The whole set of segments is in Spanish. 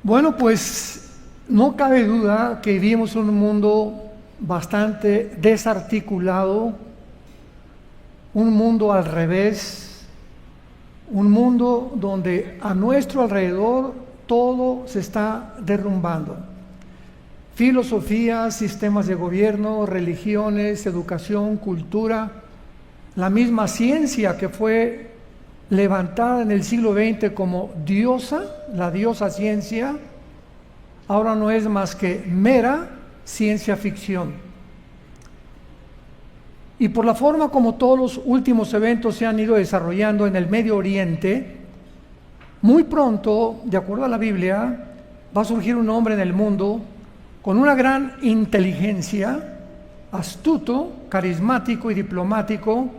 Bueno, pues no cabe duda que vivimos en un mundo bastante desarticulado, un mundo al revés, un mundo donde a nuestro alrededor todo se está derrumbando. Filosofías, sistemas de gobierno, religiones, educación, cultura, la misma ciencia que fue levantada en el siglo XX como diosa, la diosa ciencia, ahora no es más que mera ciencia ficción. Y por la forma como todos los últimos eventos se han ido desarrollando en el Medio Oriente, muy pronto, de acuerdo a la Biblia, va a surgir un hombre en el mundo con una gran inteligencia, astuto, carismático y diplomático,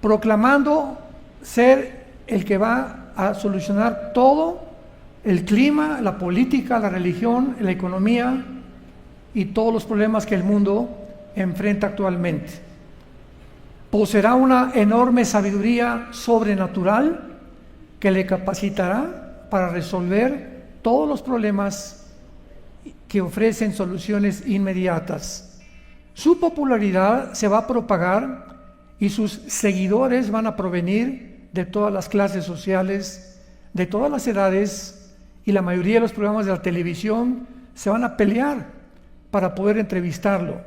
proclamando ser el que va a solucionar todo, el clima, la política, la religión, la economía y todos los problemas que el mundo enfrenta actualmente. Poseerá una enorme sabiduría sobrenatural que le capacitará para resolver todos los problemas que ofrecen soluciones inmediatas. Su popularidad se va a propagar y sus seguidores van a provenir de todas las clases sociales, de todas las edades, y la mayoría de los programas de la televisión se van a pelear para poder entrevistarlo.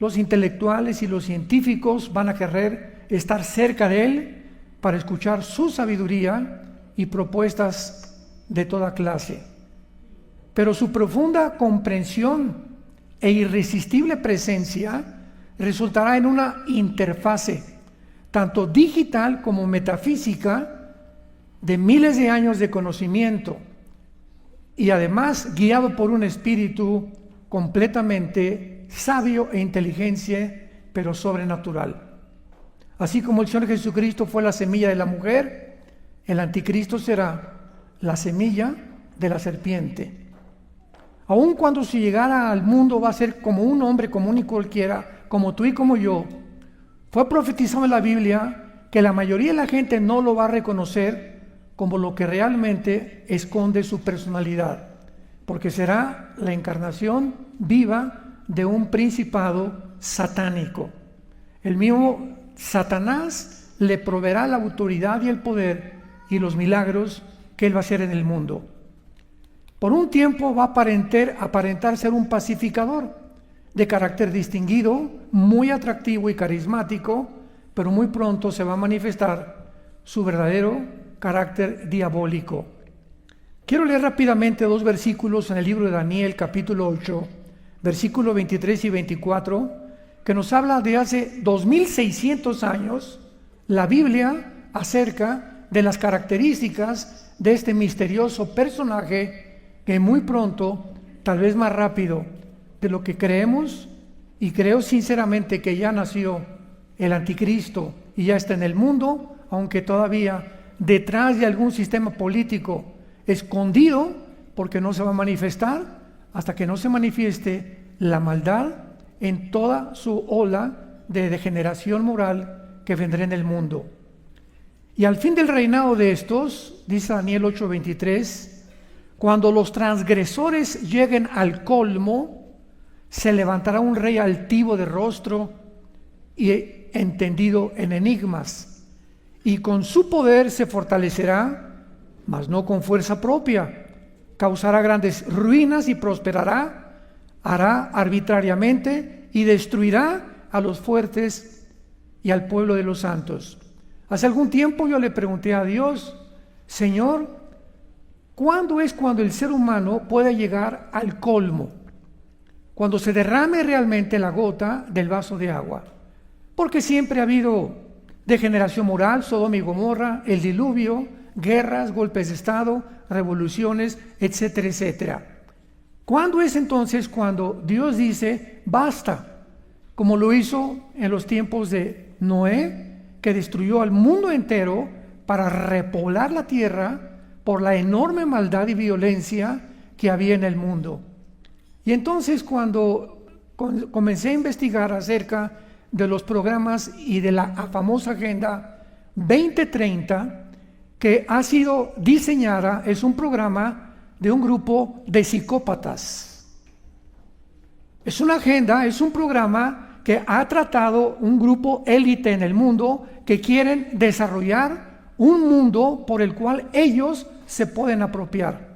Los intelectuales y los científicos van a querer estar cerca de él para escuchar su sabiduría y propuestas de toda clase. Pero su profunda comprensión e irresistible presencia resultará en una interfase, tanto digital como metafísica, de miles de años de conocimiento, y además guiado por un espíritu completamente sabio e inteligente, pero sobrenatural. Así como el Señor Jesucristo fue la semilla de la mujer, el anticristo será la semilla de la serpiente. Aun cuando si llegara al mundo va a ser como un hombre común y cualquiera, como tú y como yo. Fue profetizado en la Biblia que la mayoría de la gente no lo va a reconocer como lo que realmente esconde su personalidad, porque será la encarnación viva de un principado satánico. El mismo Satanás le proveerá la autoridad y el poder y los milagros que él va a hacer en el mundo. Por un tiempo va a aparentar ser un pacificador de carácter distinguido, muy atractivo y carismático, pero muy pronto se va a manifestar su verdadero carácter diabólico. Quiero leer rápidamente dos versículos en el libro de Daniel, capítulo 8, versículos 23 y 24, que nos habla de hace 2600 años, la Biblia, acerca de las características de este misterioso personaje que muy pronto, tal vez más rápido de lo que creemos, y creo sinceramente que ya nació el anticristo y ya está en el mundo, aunque todavía detrás de algún sistema político escondido, porque no se va a manifestar hasta que no se manifieste la maldad en toda su ola de degeneración moral que vendrá en el mundo. Y al fin del reinado de estos, dice Daniel 8:23, cuando los transgresores lleguen al colmo, se levantará un rey altivo de rostro y entendido en enigmas, y con su poder se fortalecerá, mas no con fuerza propia. Causará grandes ruinas y prosperará, hará arbitrariamente y destruirá a los fuertes y al pueblo de los santos. Hace algún tiempo yo le pregunté a Dios, Señor, ¿cuándo es cuando el ser humano puede llegar al colmo? Cuando se derrame realmente la gota del vaso de agua. Porque siempre ha habido degeneración moral, Sodoma y Gomorra, el diluvio, guerras, golpes de estado, revoluciones, etcétera, etcétera. ¿Cuándo es entonces cuando Dios dice basta? Como lo hizo en los tiempos de Noé, que destruyó al mundo entero para repoblar la tierra por la enorme maldad y violencia que había en el mundo. Y entonces cuando comencé a investigar acerca de los programas y de la famosa Agenda 2030, que ha sido diseñada, es un programa de un grupo de psicópatas. Es una agenda, es un programa que ha tratado un grupo élite en el mundo que quieren desarrollar un mundo por el cual ellos se pueden apropiar.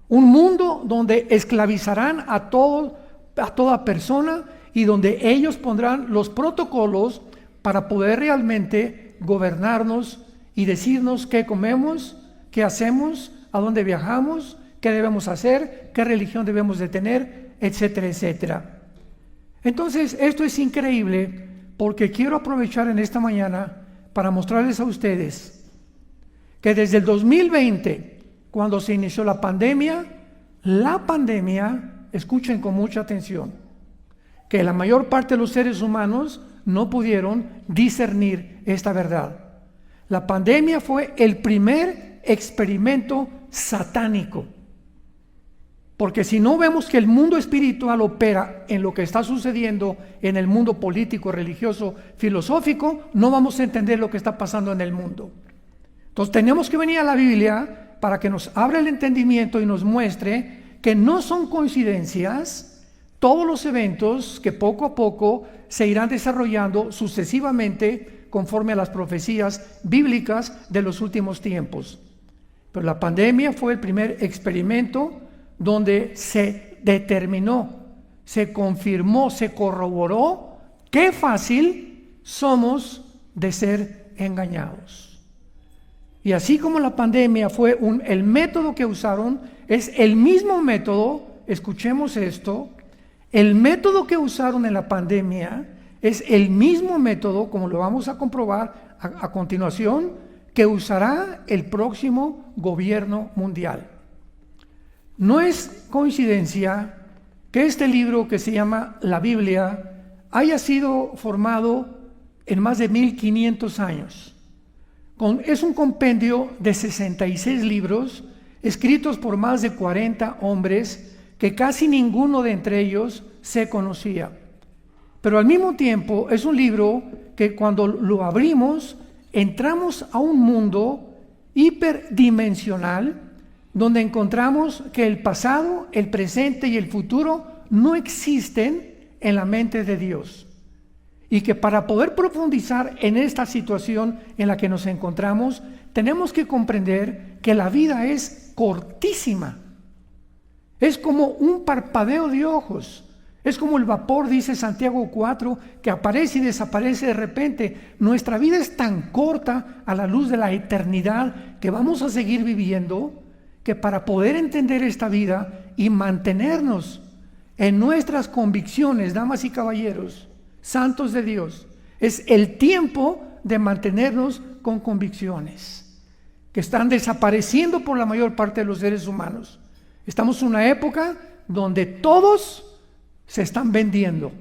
Un mundo donde esclavizarán a toda persona y donde ellos pondrán los protocolos para poder realmente gobernarnos y decirnos qué comemos, qué hacemos, a dónde viajamos, qué debemos hacer, qué religión debemos de tener, etcétera, etcétera. Entonces, esto es increíble porque quiero aprovechar en esta mañana para mostrarles a ustedes que desde el 2020, cuando se inició la pandemia, escuchen con mucha atención, que la mayor parte de los seres humanos no pudieron discernir esta verdad. La pandemia fue el primer experimento satánico. Porque si no vemos que el mundo espiritual opera en lo que está sucediendo en el mundo político, religioso, filosófico, no vamos a entender lo que está pasando en el mundo. Entonces tenemos que venir a la Biblia para que nos abra el entendimiento y nos muestre que no son coincidencias todos los eventos que poco a poco se irán desarrollando sucesivamente conforme a las profecías bíblicas de los últimos tiempos. Pero la pandemia fue el primer experimento donde se determinó, se confirmó, se corroboró qué fácil somos de ser engañados. Y así como la pandemia fue el método que usaron, es el mismo método, escuchemos esto, el método que usaron en la pandemia es el mismo método, como lo vamos a comprobar a continuación, que usará el próximo gobierno mundial. No es coincidencia que este libro que se llama la Biblia haya sido formado en más de 1500 años. Es un compendio de 66 libros escritos por más de 40 hombres que casi ninguno de entre ellos se conocía. Pero al mismo tiempo es un libro que cuando lo abrimos entramos a un mundo hiperdimensional donde encontramos que el pasado, el presente y el futuro no existen en la mente de Dios. Y que para poder profundizar en esta situación en la que nos encontramos, tenemos que comprender que la vida es cortísima. Es como un parpadeo de ojos. Es como el vapor, dice Santiago 4, que aparece y desaparece de repente. Nuestra vida es tan corta a la luz de la eternidad que vamos a seguir viviendo, que para poder entender esta vida y mantenernos en nuestras convicciones, damas y caballeros, santos de Dios, es el tiempo de mantenernos con convicciones que están desapareciendo por la mayor parte de los seres humanos. Estamos en una época donde todos se están vendiendo,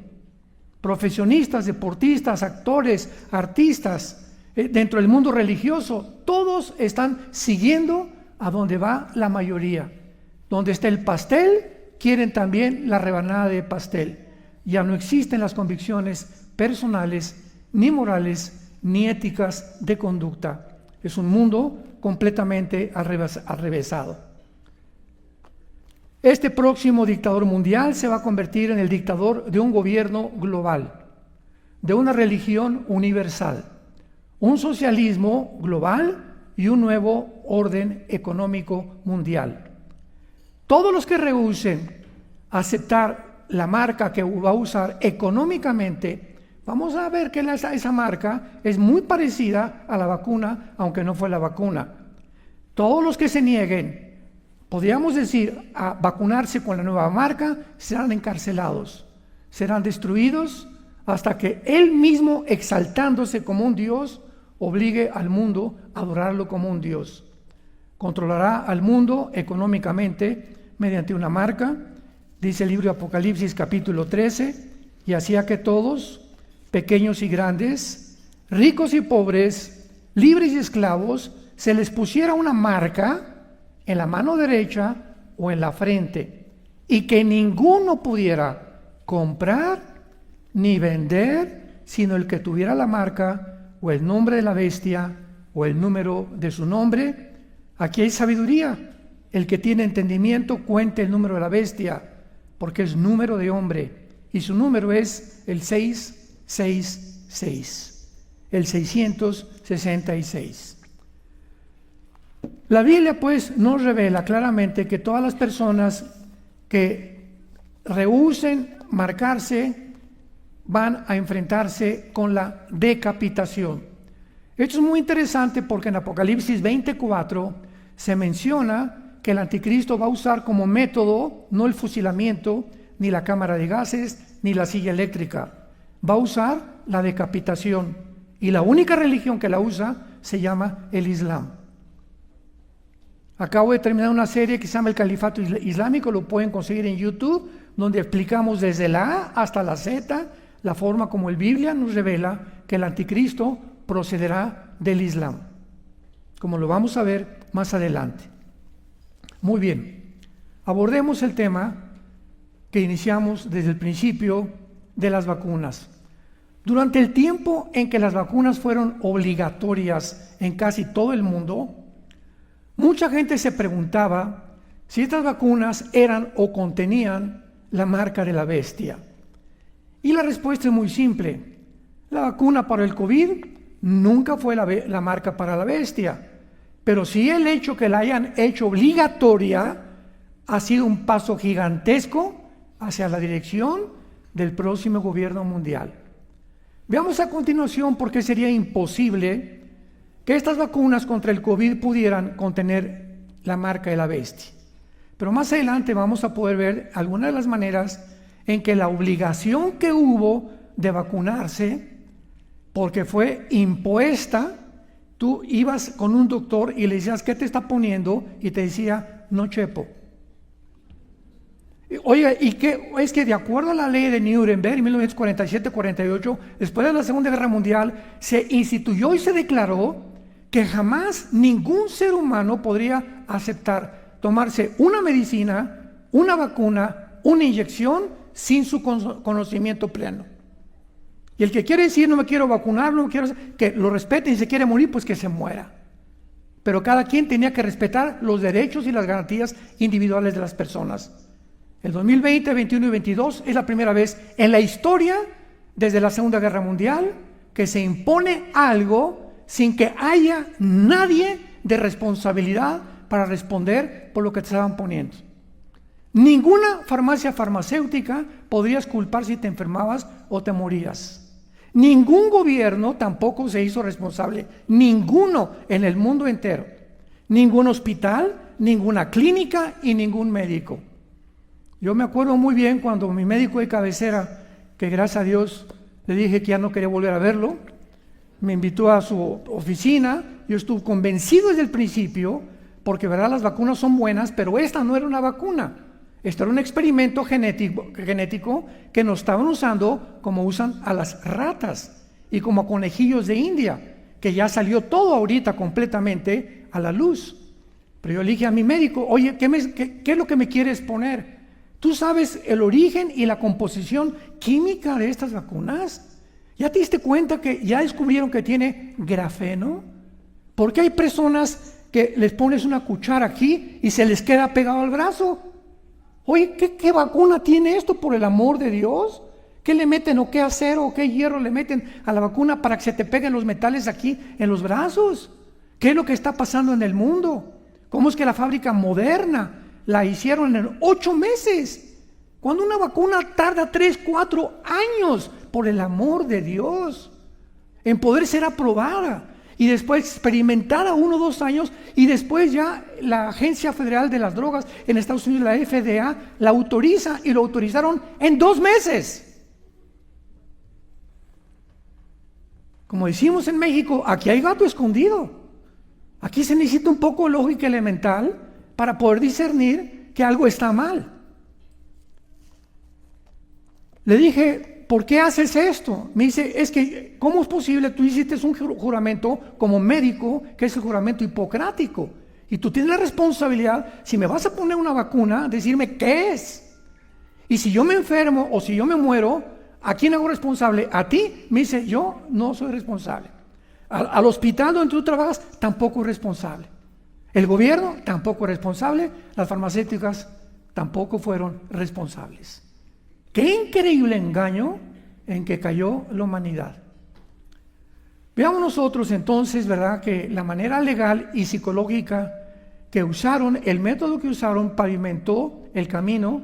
profesionistas, deportistas, actores, artistas, dentro del mundo religioso, todos están siguiendo a donde va la mayoría. Donde está el pastel, quieren también la rebanada de pastel. Ya no existen las convicciones personales, ni morales, ni éticas de conducta. Es un mundo completamente arrevesado. Este próximo dictador mundial se va a convertir en el dictador de un gobierno global, de una religión universal, un socialismo global y un nuevo orden económico mundial. Todos los que rehúsen aceptar la marca que va a usar económicamente, vamos a ver que esa marca es muy parecida a la vacuna, aunque no fue la vacuna. Todos los que se nieguen, podríamos decir, a vacunarse con la nueva marca, serán encarcelados, serán destruidos, hasta que él mismo, exaltándose como un Dios, obligue al mundo a adorarlo como un Dios. Controlará al mundo económicamente mediante una marca, dice el libro de Apocalipsis capítulo 13, y hacía que todos, pequeños y grandes, ricos y pobres, libres y esclavos, se les pusiera una marca en la mano derecha o en la frente, y que ninguno pudiera comprar ni vender, sino el que tuviera la marca o el nombre de la bestia o el número de su nombre. Aquí hay sabiduría, el que tiene entendimiento cuente el número de la bestia, porque es número de hombre, y su número es el 666, el 666. La Biblia pues nos revela claramente que todas las personas que rehúsen marcarse van a enfrentarse con la decapitación. Esto es muy interesante porque en Apocalipsis 24 se menciona que el anticristo va a usar como método no el fusilamiento, ni la cámara de gases, ni la silla eléctrica. Va a usar la decapitación. Y la única religión que la usa se llama el Islam. Acabo de terminar una serie que se llama El Califato Islámico, lo pueden conseguir en YouTube, donde explicamos desde la A hasta la Z la forma como el Biblia nos revela que el anticristo procederá del Islam, como lo vamos a ver más adelante. Muy bien, abordemos el tema que iniciamos desde el principio de las vacunas. Durante el tiempo en que las vacunas fueron obligatorias en casi todo el mundo, mucha gente se preguntaba si estas vacunas eran o contenían la marca de la bestia. Y la respuesta es muy simple. La vacuna para el COVID nunca fue la marca para la bestia, pero sí el hecho que la hayan hecho obligatoria ha sido un paso gigantesco hacia la dirección del próximo gobierno mundial. Veamos a continuación por qué sería imposible que estas vacunas contra el COVID pudieran contener la marca de la bestia. Pero más adelante vamos a poder ver algunas de las maneras en que la obligación que hubo de vacunarse, porque fue impuesta, tú ibas con un doctor y le decías, ¿qué te está poniendo? Y te decía, no chepo. Oiga, ¿y qué? Es que de acuerdo a la ley de Nuremberg, en 1947-48, después de la Segunda Guerra Mundial, se instituyó y se declaró que jamás ningún ser humano podría aceptar tomarse una medicina, una vacuna, una inyección, sin su conocimiento pleno. Y el que quiere decir, no me quiero vacunar, no quiero, que lo respete, y si se quiere morir, pues que se muera. Pero cada quien tenía que respetar los derechos y las garantías individuales de las personas. El 2020, 21 y 22 es la primera vez en la historia, desde la Segunda Guerra Mundial, que se impone algo sin que haya nadie de responsabilidad para responder por lo que te estaban poniendo. Ninguna farmacia farmacéutica podrías culpar si te enfermabas o te morías. Ningún gobierno tampoco se hizo responsable, ninguno en el mundo entero. Ningún hospital, ninguna clínica y ningún médico. Yo me acuerdo muy bien cuando mi médico de cabecera, que gracias a Dios le dije que ya no quería volver a verlo, me invitó a su oficina. Yo estuve convencido desde el principio, porque verdad las vacunas son buenas, pero esta no era una vacuna. Esto era un experimento genético que nos estaban usando como usan a las ratas y como a conejillos de India, que ya salió todo ahorita completamente a la luz. Pero yo le dije a mi médico, oye, ¿qué es lo que me quieres poner? ¿Tú sabes el origen y la composición química de estas vacunas? ¿Ya te diste cuenta que ya descubrieron que tiene grafeno? Porque hay personas que les pones una cuchara aquí y se les queda pegado al brazo. Oye, ¿qué vacuna tiene esto, por el amor de Dios? ¿Qué le meten o qué acero o qué hierro le meten a la vacuna para que se te peguen los metales aquí en los brazos? ¿Qué es lo que está pasando en el mundo? ¿Cómo es que la fábrica Moderna la hicieron en 8 meses? Cuando una vacuna tarda 3, 4 años, por el amor de Dios, en poder ser aprobada. Y después experimentada 1 o 2 años, y después ya la Agencia Federal de las Drogas en Estados Unidos, la FDA, la autoriza, y lo autorizaron en 2 meses. Como decimos en México, aquí hay gato escondido. Aquí se necesita un poco de lógica elemental para poder discernir que algo está mal. Le dije, ¿por qué haces esto? Me dice, es que, ¿cómo es posible? Tú hiciste un juramento como médico, que es el juramento hipocrático. Y tú tienes la responsabilidad, si me vas a poner una vacuna, decirme qué es. Y si yo me enfermo o si yo me muero, ¿a quién hago responsable? ¿A ti? Me dice, yo no soy responsable. Al hospital donde tú trabajas, tampoco es responsable. El gobierno tampoco es responsable, las farmacéuticas tampoco fueron responsables. Qué increíble engaño en que cayó la humanidad. Veamos nosotros entonces, ¿verdad?, que la manera legal y psicológica que usaron, el método que usaron, pavimentó el camino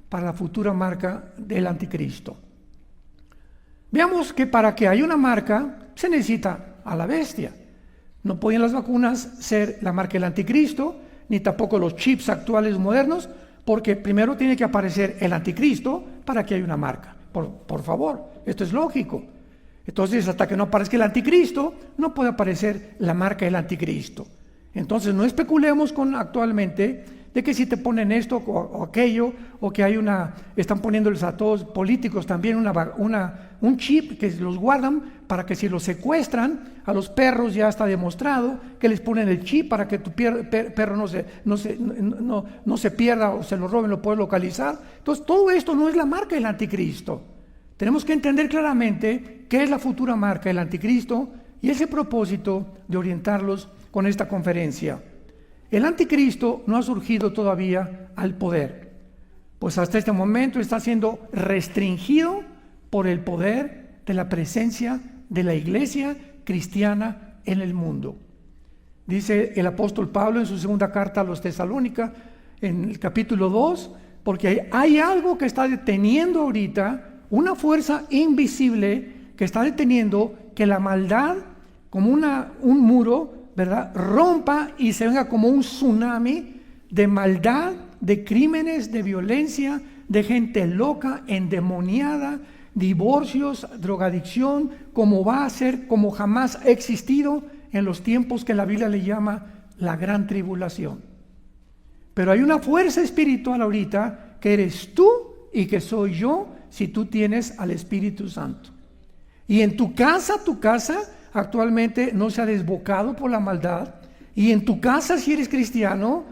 para la futura marca del anticristo. Veamos que para que haya una marca se necesita a la bestia. No podían las vacunas ser la marca del anticristo, ni tampoco los chips actuales modernos, porque primero tiene que aparecer el anticristo para que haya una marca. Por favor, esto es lógico. Entonces, hasta que no aparezca el anticristo, no puede aparecer la marca del anticristo. Entonces, no especulemos con actualmente de que si te ponen esto o aquello, o que hay están poniéndoles a todos políticos también un chip que los guardan para que si los secuestran, a los perros ya está demostrado que les ponen el chip para que tu perro no se pierda o se lo roben, lo puedes localizar. Entonces, todo esto no es la marca del anticristo. Tenemos que entender claramente qué es la futura marca del anticristo y ese propósito de orientarlos con esta conferencia. El anticristo no ha surgido todavía al poder, pues hasta este momento está siendo restringido por el poder de la presencia de la iglesia cristiana en el mundo. Dice el apóstol Pablo en su segunda carta a los Tesalónicas, en el capítulo 2, porque hay algo que está deteniendo ahorita, una fuerza invisible que está deteniendo que la maldad, como un muro, ¿verdad?, rompa y se venga como un tsunami de maldad, de crímenes, de violencia, de gente loca, endemoniada, divorcios, drogadicción, como va a ser, como jamás ha existido en los tiempos que la Biblia le llama la gran tribulación. Pero hay una fuerza espiritual ahorita que eres tú y que soy yo si tú tienes al Espíritu Santo. Y en tu casa actualmente no se ha desbocado por la maldad, y en tu casa, si eres cristiano,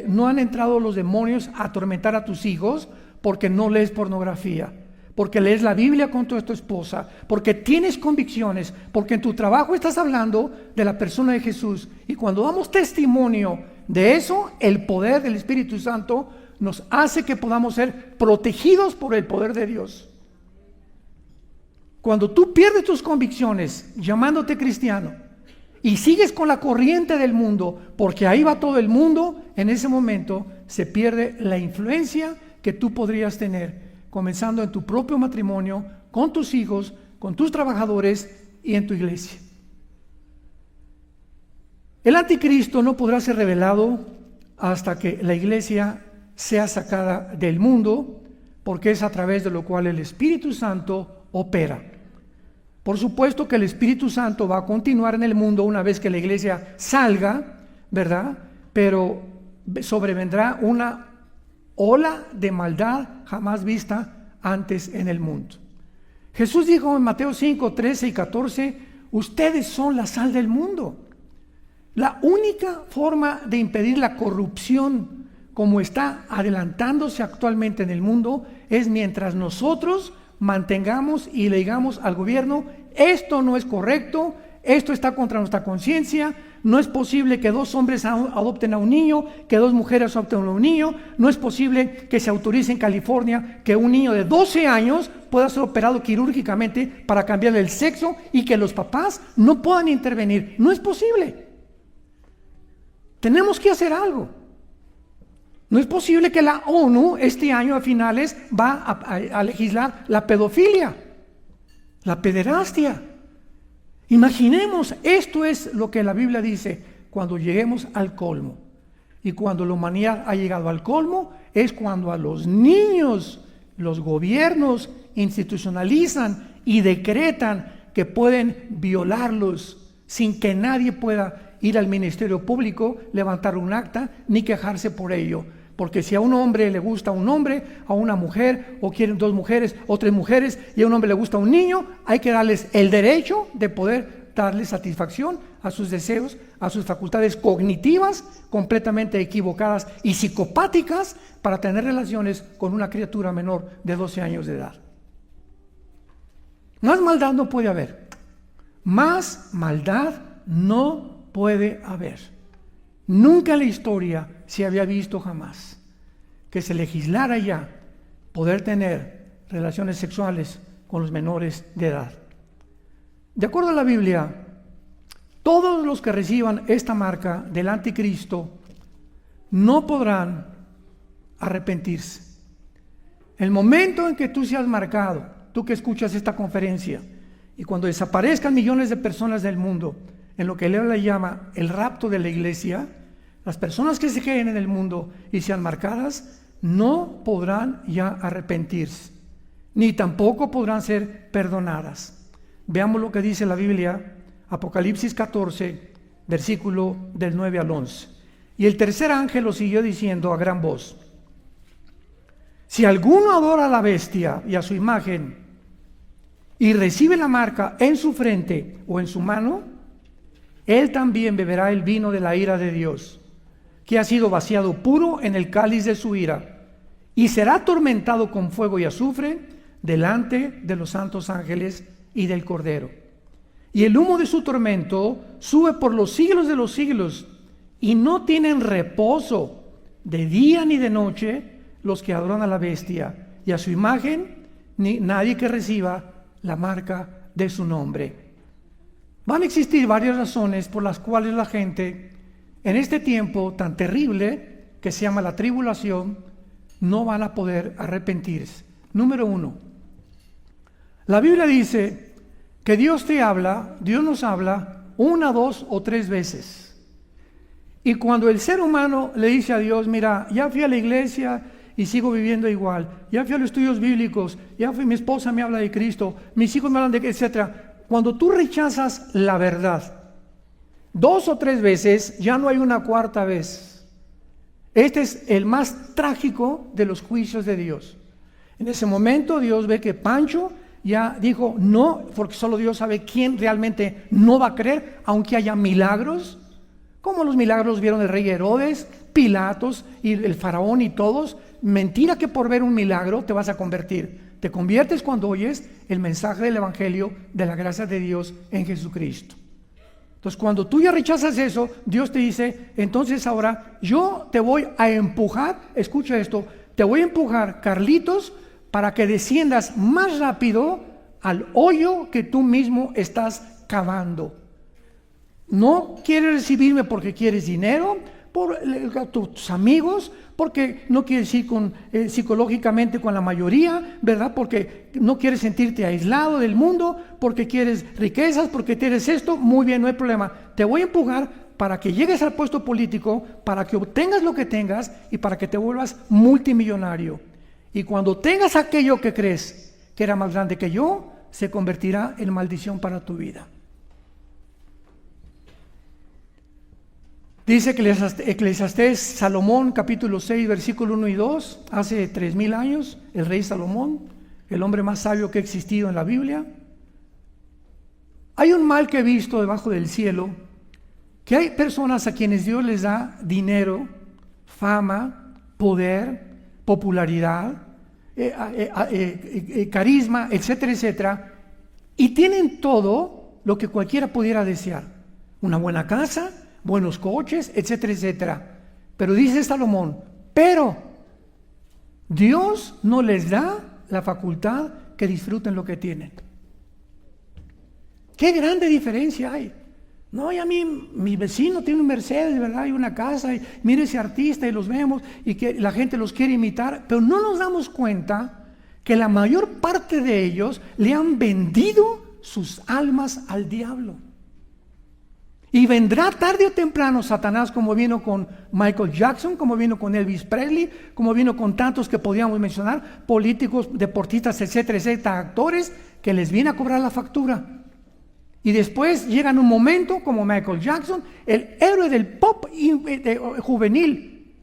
no han entrado los demonios a atormentar a tus hijos porque no lees pornografía, porque lees la Biblia con tu esposa, porque tienes convicciones, porque en tu trabajo estás hablando de la persona de Jesús. Y cuando damos testimonio de eso, el poder del Espíritu Santo nos hace que podamos ser protegidos por el poder de Dios. Cuando tú pierdes tus convicciones llamándote cristiano y sigues con la corriente del mundo, porque ahí va todo el mundo, en ese momento se pierde la influencia que tú podrías tener, comenzando en tu propio matrimonio, con tus hijos, con tus trabajadores y en tu iglesia. El anticristo no podrá ser revelado hasta que la iglesia sea sacada del mundo, porque es a través de lo cual el Espíritu Santo opera. Por supuesto que el Espíritu Santo va a continuar en el mundo una vez que la iglesia salga, ¿verdad? Pero sobrevendrá una ola de maldad jamás vista antes en el mundo. Jesús dijo en Mateo 5, 13 y 14, ustedes son la sal del mundo. La única forma de impedir la corrupción como está adelantándose actualmente en el mundo es mientras nosotros mantengamos y le digamos al gobierno, esto no es correcto, esto está contra nuestra conciencia, no es posible que 2 hombres adopten a un niño, que 2 mujeres adopten a un niño, no es posible que se autorice en California que un niño de 12 años pueda ser operado quirúrgicamente para cambiarle el sexo y que los papás no puedan intervenir, no es posible. Tenemos que hacer algo. No es posible que la ONU este año a finales va a legislar la pedofilia, la pederastia. Imaginemos, esto es lo que la Biblia dice, cuando lleguemos al colmo. Y cuando la humanidad ha llegado al colmo, es cuando a los niños, los gobiernos institucionalizan y decretan que pueden violarlos sin que nadie pueda ir al Ministerio Público, levantar un acta, ni quejarse por ello. Porque si a un hombre le gusta un hombre, a una mujer, o quieren 2 mujeres o 3 mujeres, y a un hombre le gusta un niño, hay que darles el derecho de poder darle satisfacción a sus deseos, a sus facultades cognitivas completamente equivocadas y psicopáticas para tener relaciones con una criatura menor de 12 años de edad. Más maldad no puede haber. Más maldad no puede haber. Nunca en la historia se había visto jamás que se legislara ya poder tener relaciones sexuales con los menores de edad. De acuerdo a la Biblia, todos los que reciban esta marca del anticristo no podrán arrepentirse. El momento en que tú seas marcado, tú que escuchas esta conferencia, y cuando desaparezcan millones de personas del mundo, en lo que él le llama el rapto de la iglesia, las personas que se queden en el mundo y sean marcadas, no podrán ya arrepentirse, ni tampoco podrán ser perdonadas. Veamos lo que dice la Biblia, Apocalipsis 14, versículo del 9 al 11. Y el tercer ángel lo siguió diciendo a gran voz: si alguno adora a la bestia y a su imagen, y recibe la marca en su frente o en su mano, él también beberá el vino de la ira de Dios, que ha sido vaciado puro en el cáliz de su ira, y será atormentado con fuego y azufre delante de los santos ángeles y del Cordero. Y el humo de su tormento sube por los siglos de los siglos, y no tienen reposo de día ni de noche los que adoran a la bestia y a su imagen, ni nadie que reciba la marca de su nombre. Van a existir varias razones por las cuales la gente en este tiempo tan terrible que se llama la tribulación no van a poder arrepentirse. Número 1, la Biblia dice que Dios nos habla 1, 2 o 3 veces. Y cuando el ser humano le dice a Dios: mira, ya fui a la iglesia y sigo viviendo igual, ya fui a los estudios bíblicos, mi esposa me habla de Cristo, mis hijos me hablan de qué, etcétera. Cuando tú rechazas la verdad 2 o 3 veces, ya no hay una cuarta vez. Este es el más trágico de los juicios de Dios. En ese momento Dios ve que Pancho ya dijo no, porque solo Dios sabe quién realmente no va a creer, aunque haya milagros, como los milagros vieron el rey Herodes, Pilatos y el faraón y todos. Mentira que por ver un milagro te vas a convertir. Te conviertes cuando oyes el mensaje del evangelio de la gracia de Dios en Jesucristo. Entonces, cuando tú ya rechazas eso, Dios te dice: entonces ahora yo te voy a empujar, escucha esto, te voy a empujar, Carlitos, para que desciendas más rápido al hoyo que tú mismo estás cavando. No quieres recibirme porque quieres dinero, por tus amigos, porque no quieres ir psicológicamente con la mayoría, ¿verdad? Porque no quieres sentirte aislado del mundo, porque quieres riquezas, porque quieres esto. Muy bien, no hay problema. Te voy a empujar para que llegues al puesto político, para que obtengas lo que tengas y para que te vuelvas multimillonario. Y cuando tengas aquello que crees que era más grande que yo, se convertirá en maldición para tu vida. Dice Eclesiastés, Salomón, capítulo 6, versículo 1 y 2, hace 3000 años, el rey Salomón, el hombre más sabio que ha existido en la Biblia. Hay un mal que he visto debajo del cielo, que hay personas a quienes Dios les da dinero, fama, poder, popularidad, carisma, etcétera, etcétera, y tienen todo lo que cualquiera pudiera desear: una buena casa, buenos coches, etcétera, etcétera. Pero dice Salomón: pero Dios no les da la facultad que disfruten lo que tienen. ¡Qué grande diferencia hay! No, y a mí, mi vecino tiene un Mercedes, ¿verdad? Y una casa, y mire ese artista, y los vemos, y que la gente los quiere imitar, pero no nos damos cuenta que la mayor parte de ellos le han vendido sus almas al diablo. Y vendrá tarde o temprano Satanás, como vino con Michael Jackson, como vino con Elvis Presley, como vino con tantos que podíamos mencionar, políticos, deportistas, etcétera, etcétera, actores, que les viene a cobrar la factura. Y después llegan un momento como Michael Jackson, el héroe del pop juvenil,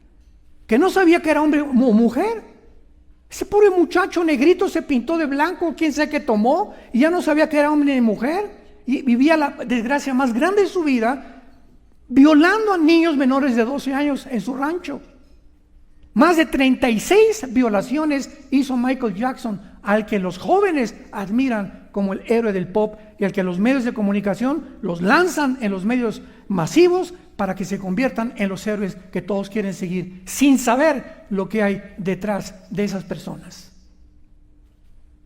que no sabía que era hombre o mujer. Ese pobre muchacho negrito se pintó de blanco, quién sabe qué tomó, y ya no sabía que era hombre ni mujer, y vivía la desgracia más grande de su vida, violando a niños menores de 12 años en su rancho. Más de 36 violaciones hizo Michael Jackson, al que los jóvenes admiran como el héroe del pop y al que los medios de comunicación los lanzan en los medios masivos para que se conviertan en los héroes que todos quieren seguir, sin saber lo que hay detrás de esas personas.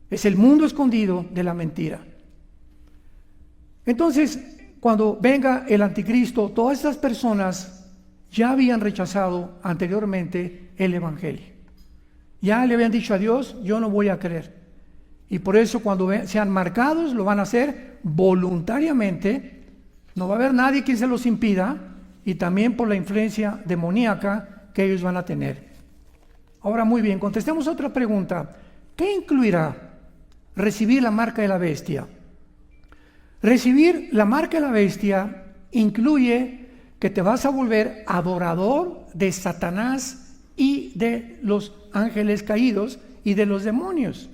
Es el mundo escondido de la mentira. Entonces, cuando venga el anticristo, todas esas personas ya habían rechazado anteriormente el evangelio. Ya le habían dicho a Dios: yo no voy a creer. Y por eso cuando sean marcados, lo van a hacer voluntariamente. No va a haber nadie quien se los impida, y también por la influencia demoníaca que ellos van a tener. Ahora, muy bien, contestemos otra pregunta. ¿Qué incluirá recibir la marca de la bestia? Recibir la marca de la bestia incluye que te vas a volver adorador de Satanás y de los ángeles caídos y de los demonios.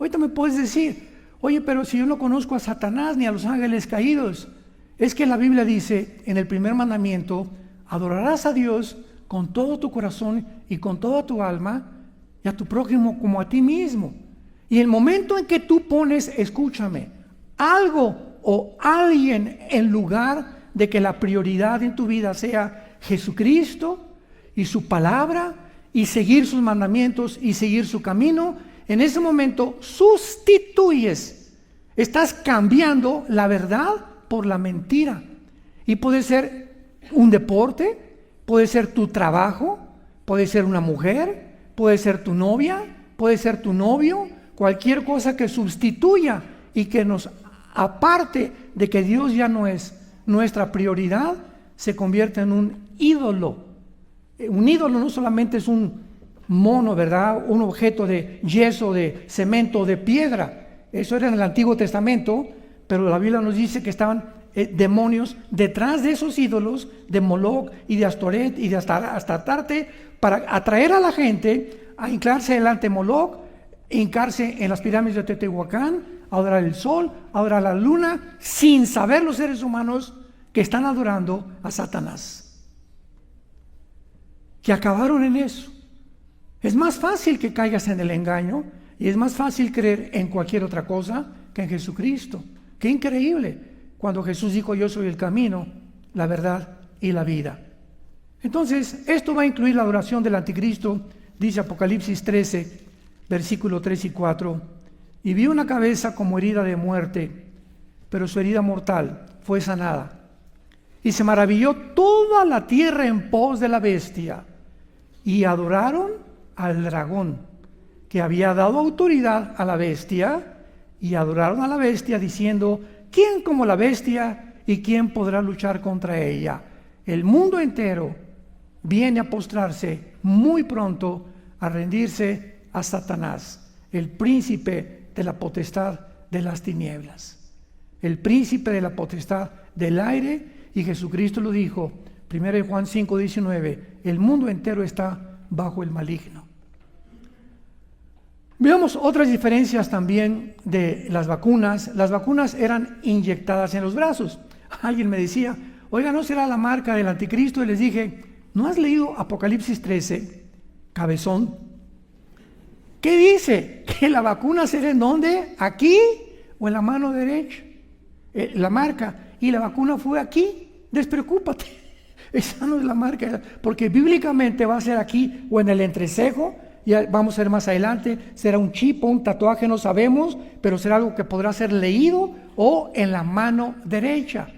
Ahorita me puedes decir: oye, pero si yo no conozco a Satanás ni a los ángeles caídos. Es que la Biblia dice en el primer mandamiento: adorarás a Dios con todo tu corazón y con toda tu alma, y a tu prójimo como a ti mismo. Y el momento en que tú pones, escúchame, algo o alguien en lugar de que la prioridad en tu vida sea Jesucristo y su palabra y seguir sus mandamientos y seguir su camino, en ese momento sustituyes, estás cambiando la verdad por la mentira. Y puede ser un deporte, puede ser tu trabajo, puede ser una mujer, puede ser tu novia, puede ser tu novio, cualquier cosa que sustituya y que nos aparte de que Dios ya no es nuestra prioridad, se convierte en un ídolo. Un ídolo no solamente es un mono, ¿verdad? Un objeto de yeso, de cemento, de piedra. Eso era en el Antiguo Testamento, pero la Biblia nos dice que estaban demonios detrás de esos ídolos, de Moloch y de Astoret y de Astarte, para atraer a la gente a hincarse delante de Moloch, hincarse en las pirámides de Teotihuacán, a adorar el sol, a adorar la luna, sin saber los seres humanos que están adorando a Satanás, que acabaron en eso. Es más fácil que caigas en el engaño y es más fácil creer en cualquier otra cosa que en Jesucristo. Qué increíble, cuando Jesús dijo: yo soy el camino, la verdad y la vida. Entonces, esto va a incluir la adoración del anticristo. Dice Apocalipsis 13, versículo 3 y 4: y vi una cabeza como herida de muerte, pero su herida mortal fue sanada. Y se maravilló toda la tierra en pos de la bestia, y adoraron al dragón, que había dado autoridad a la bestia, y adoraron a la bestia diciendo: ¿quién como la bestia y quién podrá luchar contra ella? El mundo entero viene a postrarse muy pronto, a rendirse a Satanás, el príncipe de la potestad de las tinieblas, el príncipe de la potestad del aire. Y Jesucristo lo dijo, 1 Juan 5:19: el mundo entero está bajo el maligno. Veamos otras diferencias también de las vacunas. Las vacunas eran inyectadas en los brazos. Alguien me decía: oiga, ¿no será la marca del anticristo? Y les dije: ¿no has leído Apocalipsis 13, cabezón? ¿Qué dice? ¿Que la vacuna será en dónde? ¿Aquí o en la mano derecha? La marca. Y la vacuna fue aquí. Despreocúpate. Esa no es la marca, porque bíblicamente va a ser aquí o en el entrecejo. Ya vamos a ver más adelante, será un chip o un tatuaje, no sabemos, pero será algo que podrá ser leído, o en la mano derecha.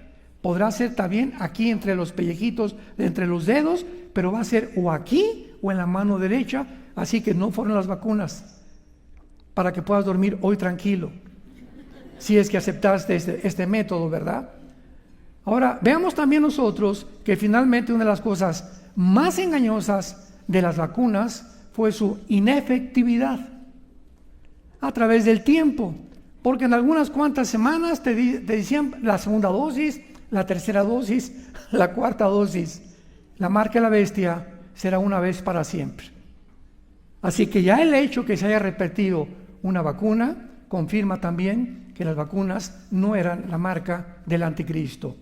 Podrá ser también aquí entre los pellejitos, entre los dedos, pero va a ser o aquí o en la mano derecha. Así que no fueron las vacunas para que puedas dormir hoy tranquilo, si es que aceptaste este método, ¿verdad? Ahora, veamos también nosotros que finalmente una de las cosas más engañosas de las vacunas fue su inefectividad a través del tiempo, porque en algunas cuantas semanas te decían la segunda dosis, la tercera dosis, la cuarta dosis. La marca de la bestia será una vez para siempre. Así que ya el hecho que se haya repetido una vacuna confirma también que las vacunas no eran la marca del anticristo.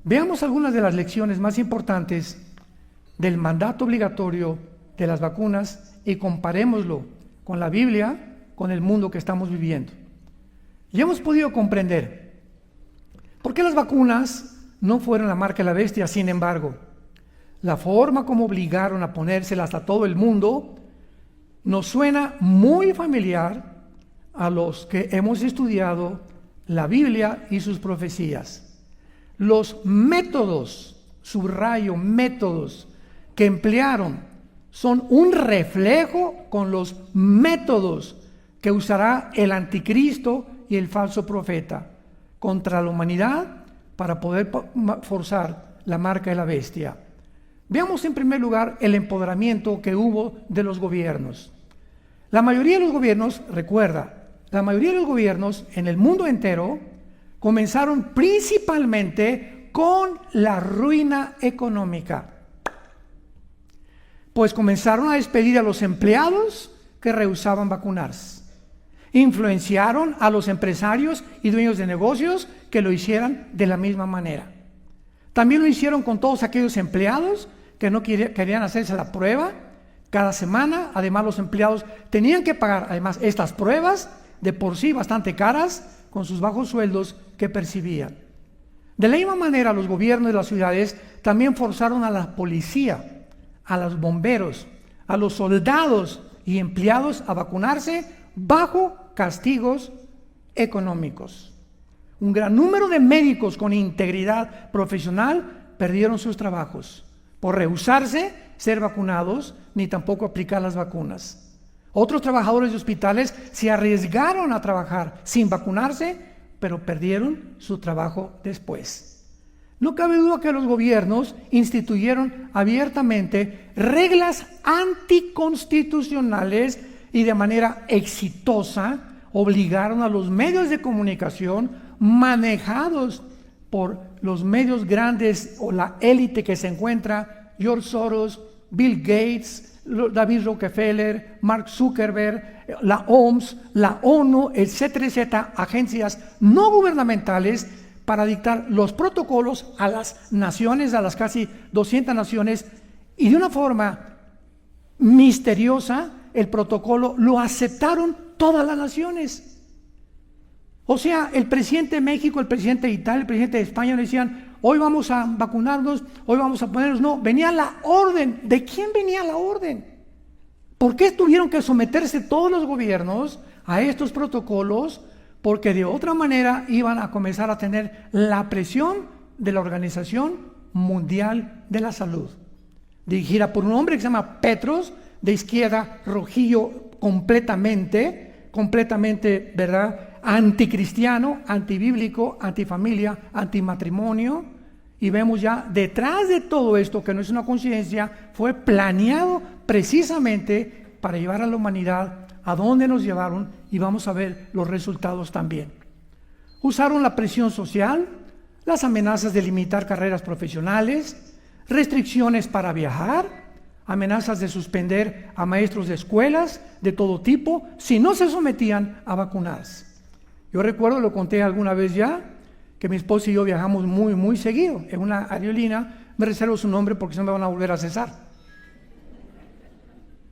Veamos algunas de las lecciones más importantes del mandato obligatorio de las vacunas y comparémoslo con la Biblia, con el mundo que estamos viviendo. Ya hemos podido comprender por qué las vacunas no fueron la marca de la bestia. Sin embargo, la forma como obligaron a ponérselas a todo el mundo nos suena muy familiar a los que hemos estudiado la Biblia y sus profecías. Los métodos, subrayo, métodos que emplearon son un reflejo con los métodos que usará el anticristo y el falso profeta contra la humanidad para poder forzar la marca de la bestia. Veamos en primer lugar el empoderamiento que hubo de los gobiernos. La mayoría de los gobiernos, recuerda, la mayoría de los gobiernos en el mundo entero comenzaron principalmente con la ruina económica. Pues comenzaron a despedir a los empleados que rehusaban vacunarse. Influenciaron a los empresarios y dueños de negocios que lo hicieran de la misma manera. También lo hicieron con todos aquellos empleados que no querían hacerse la prueba cada semana. Además, los empleados tenían que pagar además estas pruebas de por sí bastante caras con sus bajos sueldos que percibían. De la misma manera, los gobiernos de las ciudades también forzaron a la policía, a los bomberos, a los soldados y empleados a vacunarse bajo castigos económicos. Un gran número de médicos con integridad profesional perdieron sus trabajos por rehusarse ser vacunados ni tampoco aplicar las vacunas. Otros trabajadores de hospitales se arriesgaron a trabajar sin vacunarse, pero perdieron su trabajo después. No cabe duda que los gobiernos instituyeron abiertamente reglas anticonstitucionales y de manera exitosa obligaron a los medios de comunicación manejados por los medios grandes o la élite que se encuentra, George Soros, Bill Gates, David Rockefeller, Mark Zuckerberg, la OMS, la ONU, etcétera, etcétera, agencias no gubernamentales para dictar los protocolos a las naciones, a las casi 200 naciones, y de una forma misteriosa el protocolo lo aceptaron todas las naciones. O sea, el presidente de México, el presidente de Italia, el presidente de España le decían: hoy vamos a vacunarnos, hoy vamos a ponernos. No, venía la orden. ¿De quién venía la orden? ¿Por qué tuvieron que someterse todos los gobiernos a estos protocolos? Porque de otra manera iban a comenzar a tener la presión de la Organización Mundial de la Salud, dirigida por un hombre que se llama Petros, de izquierda, rojillo completamente, ¿verdad?, anticristiano, antibíblico, antifamilia, antimatrimonio. Y vemos ya detrás de todo esto, que no es una coincidencia, fue planeado precisamente para llevar a la humanidad a donde nos llevaron, y vamos a ver los resultados también. Usaron la presión social, las amenazas de limitar carreras profesionales, restricciones para viajar, amenazas de suspender a maestros de escuelas de todo tipo si no se sometían a vacunarse. Yo recuerdo, lo conté alguna vez ya, que mi esposa y yo viajamos muy, muy seguido en una aerolínea. Me reservo su nombre porque se me van a volver a cesar.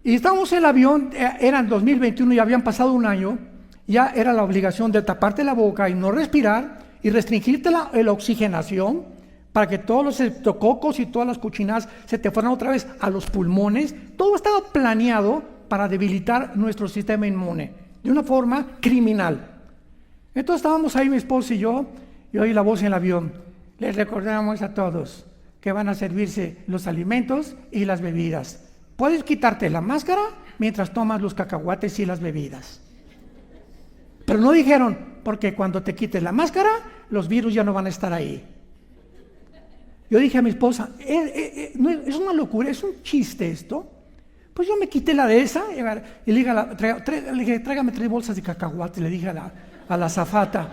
Y estábamos en el avión, era en 2021, ya habían pasado un año, ya era la obligación de taparte la boca y no respirar y restringirte la oxigenación para que todos los estreptococos y todas las cochinadas se te fueran otra vez a los pulmones. Todo estaba planeado para debilitar nuestro sistema inmune de una forma criminal. Entonces estábamos ahí mi esposa y yo, y oí la voz en el avión: les recordamos a todos que van a servirse los alimentos y las bebidas. Puedes quitarte la máscara mientras tomas los cacahuates y las bebidas. Pero no dijeron, porque cuando te quites la máscara, los virus ya no van a estar ahí. Yo dije a mi esposa: es una locura, es un chiste esto. Pues yo me quité la de esa y le dije: tráigame 3 bolsas de cacahuates, le dije a la azafata,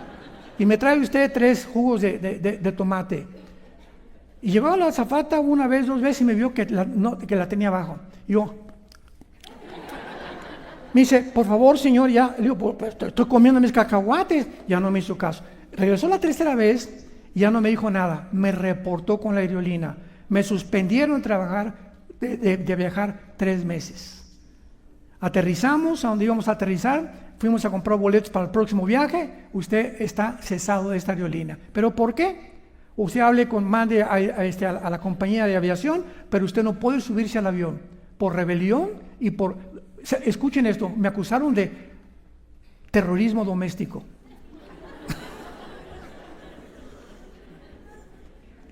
y me trae usted 3 jugos de tomate. Y llegó a la azafata una vez, 2 veces, y me vio que la tenía abajo. Y yo, me dice: por favor, señor, ya. Le digo: pues, estoy comiendo mis cacahuates. Ya no me hizo caso. Regresó la 3ª vez y ya no me dijo nada. Me reportó con la aerolínea. Me suspendieron de viajar 3 meses. Aterrizamos a donde íbamos a aterrizar. Fuimos a comprar boletos para el próximo viaje. Usted está cesado de esta aerolínea. ¿Pero por qué? Usted mande a la compañía de aviación, pero usted no puede subirse al avión por rebelión y por... Escuchen esto, me acusaron de terrorismo doméstico.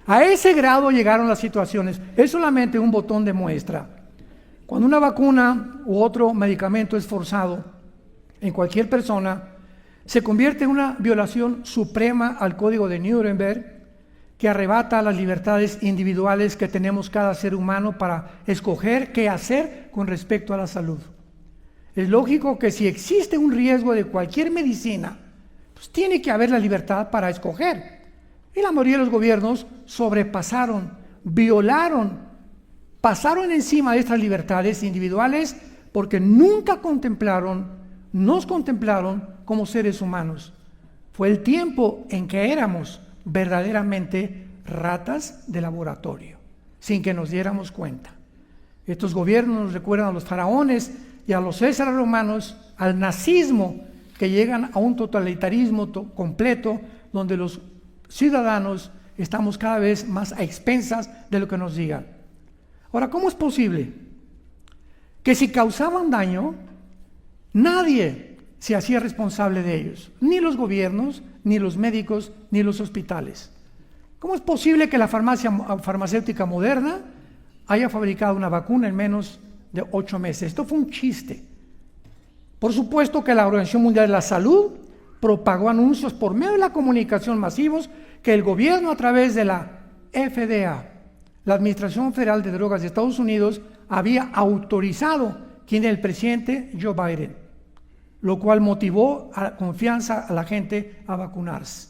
A ese grado llegaron las situaciones. Es solamente un botón de muestra. Cuando una vacuna u otro medicamento es forzado en cualquier persona, se convierte en una violación suprema al Código de Nuremberg, que arrebata las libertades individuales que tenemos cada ser humano para escoger qué hacer con respecto a la salud. Es lógico que si existe un riesgo de cualquier medicina, pues tiene que haber la libertad para escoger. Y la mayoría de los gobiernos sobrepasaron, violaron, pasaron encima de estas libertades individuales porque nunca nos contemplaron como seres humanos. Fue el tiempo en que éramos verdaderamente ratas de laboratorio, sin que nos diéramos cuenta. Estos gobiernos nos recuerdan a los faraones y a los césares romanos, al nazismo, que llegan a un totalitarismo completo, donde los ciudadanos estamos cada vez más a expensas de lo que nos digan. Ahora, ¿cómo es posible que si causaban daño, nadie se hacía responsable de ellos? Ni los gobiernos, ni los médicos, ni los hospitales. ¿Cómo es posible que la farmacéutica Moderna haya fabricado una vacuna en menos de 8 meses? Esto fue un chiste. Por supuesto que la Organización Mundial de la Salud propagó anuncios por medio de la comunicación masivos que el gobierno, a través de la FDA, la Administración Federal de Drogas de Estados Unidos, había autorizado, quien era el presidente Joe Biden, lo cual motivó a la confianza a la gente a vacunarse.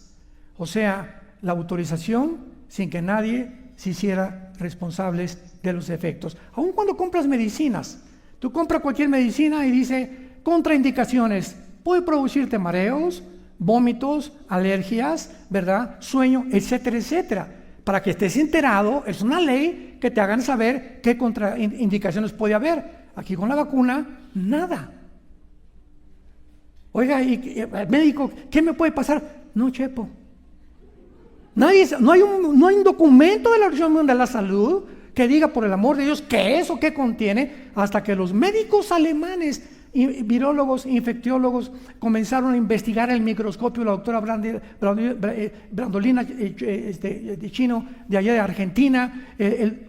O sea, la autorización sin que nadie se hiciera responsables de los efectos. Aun cuando compras medicinas, tú compras cualquier medicina y dice contraindicaciones, puede producirte mareos, vómitos, alergias, ¿verdad? Sueño, etcétera, etcétera. Para que estés enterado, es una ley que te hagan saber qué contraindicaciones puede haber. Aquí con la vacuna, nada. Oiga, el médico, ¿qué me puede pasar? No, chepo. No hay un documento de la Organización Mundial de la Salud que diga, por el amor de Dios, qué es o qué contiene, hasta que los médicos alemanes, virólogos, infectólogos, comenzaron a investigar el microscopio. La doctora Brandolina de Chino, de allá de Argentina, el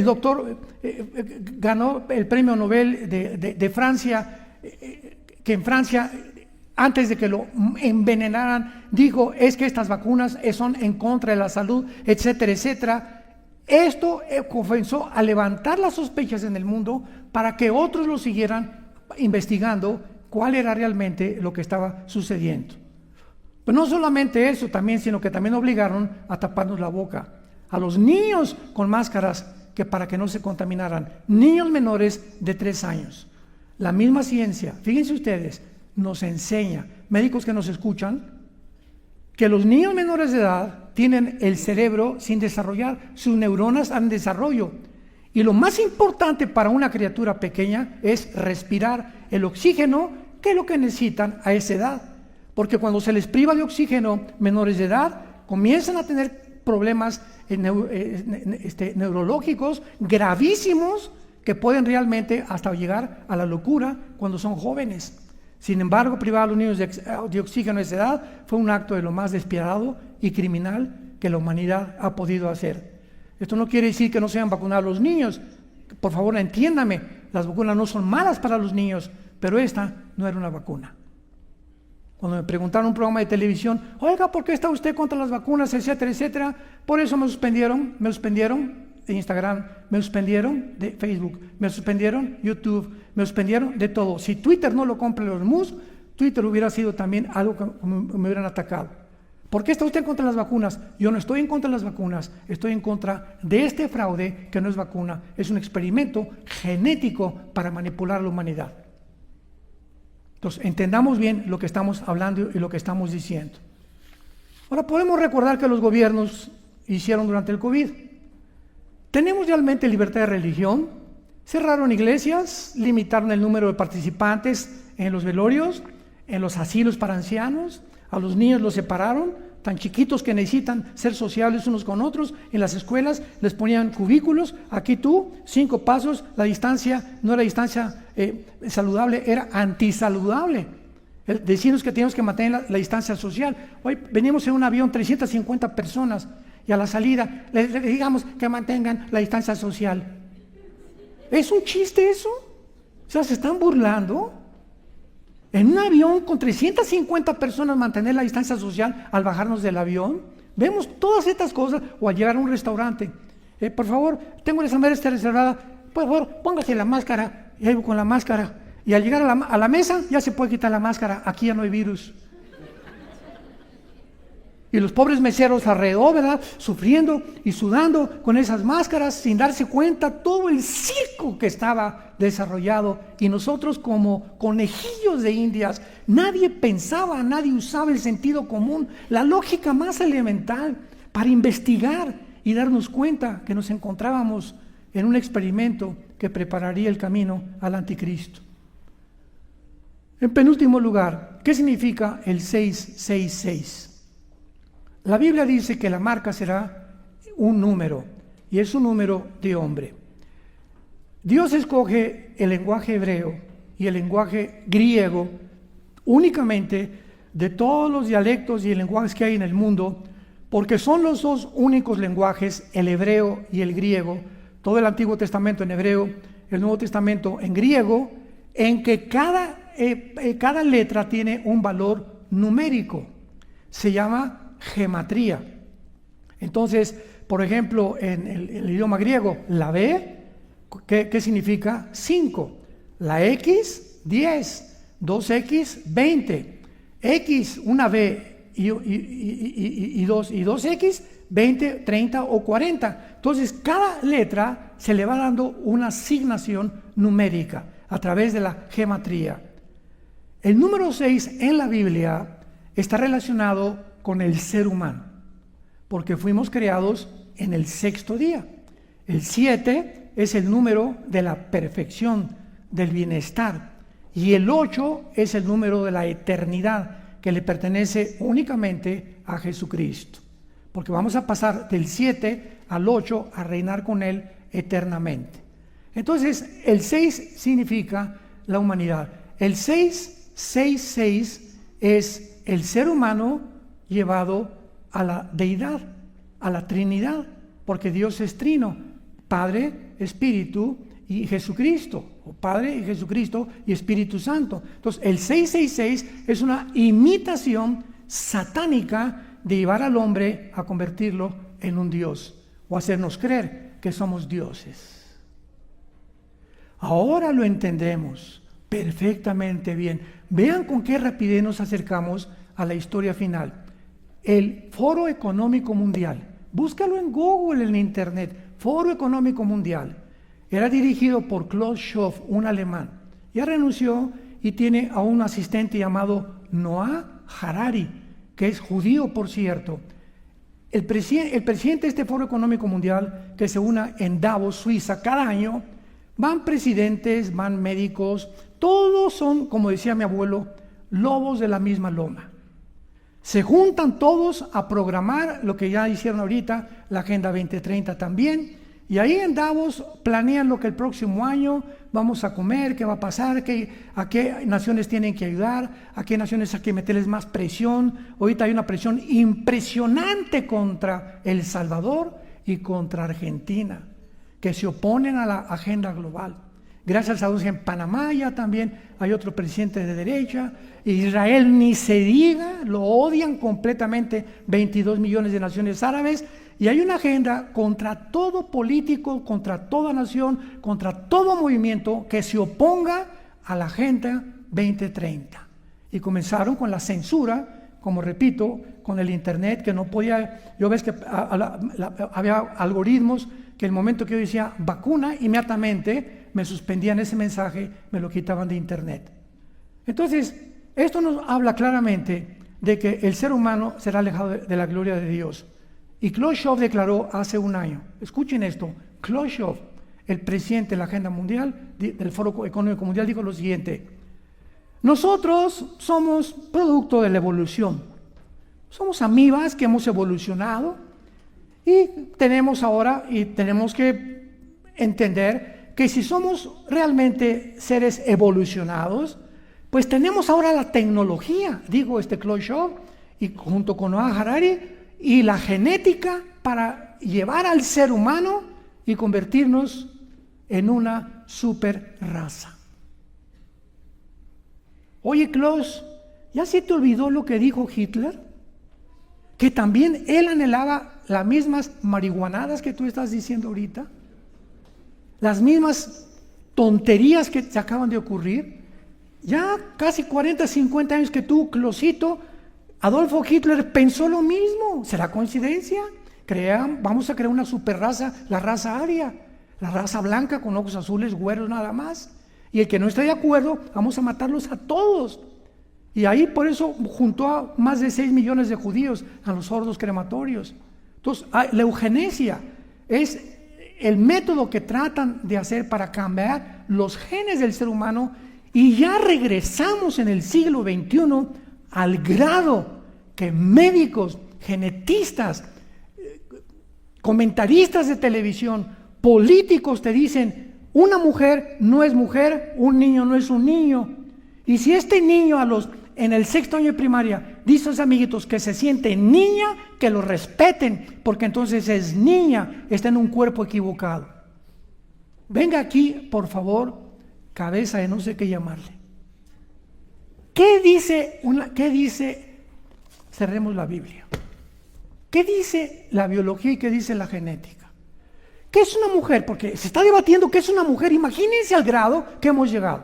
doctor ganó el premio Nobel de Francia, que en Francia, antes de que lo envenenaran, dijo, es que estas vacunas son en contra de la salud, etcétera, etcétera. Esto comenzó a levantar las sospechas en el mundo para que otros lo siguieran investigando cuál era realmente lo que estaba sucediendo. Pero no solamente eso, sino que también obligaron a taparnos la boca a los niños con máscaras, que para que no se contaminaran, niños menores de 3 años. La misma ciencia, fíjense ustedes, nos enseña, médicos que nos escuchan, que los niños menores de edad tienen el cerebro sin desarrollar, sus neuronas en desarrollo. Y lo más importante para una criatura pequeña es respirar el oxígeno, que es lo que necesitan a esa edad. Porque cuando se les priva de oxígeno, menores de edad comienzan a tener problemas neurológicos gravísimos, que pueden realmente hasta llegar a la locura cuando son jóvenes. Sin embargo, privar a los niños de oxígeno a esa edad fue un acto de lo más despiadado y criminal que la humanidad ha podido hacer. Esto no quiere decir que no sean vacunados los niños. Por favor, entiéndame, las vacunas no son malas para los niños, pero esta no era una vacuna. Cuando me preguntaron en un programa de televisión, oiga, ¿por qué está usted contra las vacunas, etcétera, etcétera? Por eso me suspendieron de Instagram, me suspendieron de Facebook, me suspendieron YouTube, me suspendieron de todo. Si Twitter no lo compra los MUS, Twitter hubiera sido también algo que me hubieran atacado. ¿Por qué está usted en contra de las vacunas? Yo no estoy en contra de las vacunas, estoy en contra de este fraude que no es vacuna, es un experimento genético para manipular a la humanidad. Entonces, entendamos bien lo que estamos hablando y lo que estamos diciendo. Ahora, podemos recordar que los gobiernos hicieron durante el COVID. ¿Tenemos realmente libertad de religión? Cerraron iglesias, limitaron el número de participantes en los velorios, en los asilos para ancianos, a los niños los separaron tan chiquitos que necesitan ser sociables unos con otros. En las escuelas les ponían cubículos, aquí tú, 5 pasos, la distancia no era distancia saludable, era antisaludable. Decirnos que teníamos que mantener la distancia social. Hoy venimos en un avión, 350 personas, y a la salida les digamos que mantengan la distancia social. ¿Es un chiste eso? O sea, ¿se están burlando? En un avión con 350 personas mantener la distancia social al bajarnos del avión. Vemos todas estas cosas, o al llegar a un restaurante. Por favor, tengo esa mesa reservada, por favor, póngase la máscara. Y ahí voy con la máscara. Y al llegar a la mesa ya se puede quitar la máscara, aquí ya no hay virus. Y los pobres meseros alrededor, ¿verdad? Sufriendo y sudando con esas máscaras sin darse cuenta todo el circo que estaba desarrollado. Y nosotros como conejillos de indias, nadie pensaba, nadie usaba el sentido común, la lógica más elemental para investigar y darnos cuenta que nos encontrábamos en un experimento que prepararía el camino al anticristo. En penúltimo lugar, ¿qué significa el 666? La Biblia dice que la marca será un número, y es un número de hombre. Dios escoge el lenguaje hebreo y el lenguaje griego únicamente de todos los dialectos y lenguajes que hay en el mundo, porque son los dos únicos lenguajes, el hebreo y el griego, todo el Antiguo Testamento en hebreo, el Nuevo Testamento en griego, en que cada letra tiene un valor numérico, se llama gematría. Entonces, por ejemplo, en el idioma griego, la B, ¿qué significa? 5, la X, 10, 2X, 20, X, una B y 2X, 20, 30 o 40. Entonces, cada letra se le va dando una asignación numérica a través de la gematría. El número 6 en la Biblia está relacionado con el ser humano, porque fuimos creados en el 6º día. El 7 es el número de la perfección, del bienestar, y el 8 es el número de la eternidad, que le pertenece únicamente a Jesucristo, porque vamos a pasar del 7 al 8 a reinar con Él eternamente. Entonces, el 6 significa la humanidad. El 666 es el ser humano llevado a la deidad, a la Trinidad, porque Dios es trino, Padre, Espíritu y Jesucristo, o Padre y Jesucristo y Espíritu Santo. Entonces, el 666 es una imitación satánica de llevar al hombre a convertirlo en un Dios, o hacernos creer que somos dioses. Ahora lo entendemos perfectamente bien. Vean con qué rapidez nos acercamos a la historia final. El Foro Económico Mundial, búscalo en Google, en Internet, Foro Económico Mundial, era dirigido por Klaus Schwab, un alemán. Ya renunció y tiene a un asistente llamado Noah Harari, que es judío, por cierto. El presidente de este Foro Económico Mundial, que se une en Davos, Suiza, cada año, van presidentes, van médicos, todos son, como decía mi abuelo, lobos de la misma loma. Se juntan todos a programar lo que ya hicieron ahorita, la Agenda 2030 también, y ahí en Davos planean lo que el próximo año vamos a comer, qué va a pasar, a qué naciones tienen que ayudar, a qué naciones hay que meterles más presión. Ahorita hay una presión impresionante contra El Salvador y contra Argentina, que se oponen a la agenda global. Gracias a Dios en Panamá ya también hay otro presidente de derecha. Israel ni se diga, lo odian completamente 22 millones de naciones árabes. Y hay una agenda contra todo político, contra toda nación, contra todo movimiento que se oponga a la Agenda 2030. Y comenzaron con la censura, como repito, con el Internet, que no podía, yo ves que había algoritmos que el momento que yo decía vacuna, inmediatamente me suspendían ese mensaje, me lo quitaban de Internet. Entonces, esto nos habla claramente de que el ser humano será alejado de la gloria de Dios. Y Klaus Schwab declaró hace un año, escuchen esto, Klaus Schwab, el presidente de la Agenda Mundial, del Foro Económico Mundial, dijo lo siguiente: nosotros somos producto de la evolución, Somos amibas que hemos evolucionado y tenemos que entender que si somos realmente seres evolucionados, pues tenemos ahora la tecnología, Claude Shaw, y junto con Noah Harari, y la genética para llevar al ser humano y convertirnos en una super raza. Oye, Klaus, ¿ya se te olvidó lo que dijo Hitler? Que también él anhelaba las mismas marihuanadas que tú estás diciendo ahorita, las mismas tonterías que te acaban de ocurrir. Ya casi 40, 50 años que tú, Klausito, Adolfo Hitler pensó lo mismo. ¿Será coincidencia? Vamos a crear una superraza, la raza aria, la raza blanca con ojos azules, güeros nada más. Y el que no esté de acuerdo, vamos a matarlos a todos. Y ahí por eso juntó a más de 6 millones de judíos a los hornos crematorios. Entonces, la eugenesia es el método que tratan de hacer para cambiar los genes del ser humano, y ya regresamos en el siglo XXI al grado que médicos, genetistas, comentaristas de televisión, políticos te dicen: una mujer no es mujer, un niño no es un niño. Y si este niño en el 6º año de primaria dice a sus amiguitos que se siente niña, que lo respeten, porque entonces es niña, está en un cuerpo equivocado. Venga aquí, por favor, cabeza de no sé qué llamarle. ¿Qué dice? Cerremos la Biblia. ¿Qué dice la biología y qué dice la genética? ¿Qué es una mujer? Porque se está debatiendo qué es una mujer. Imagínense al grado que hemos llegado.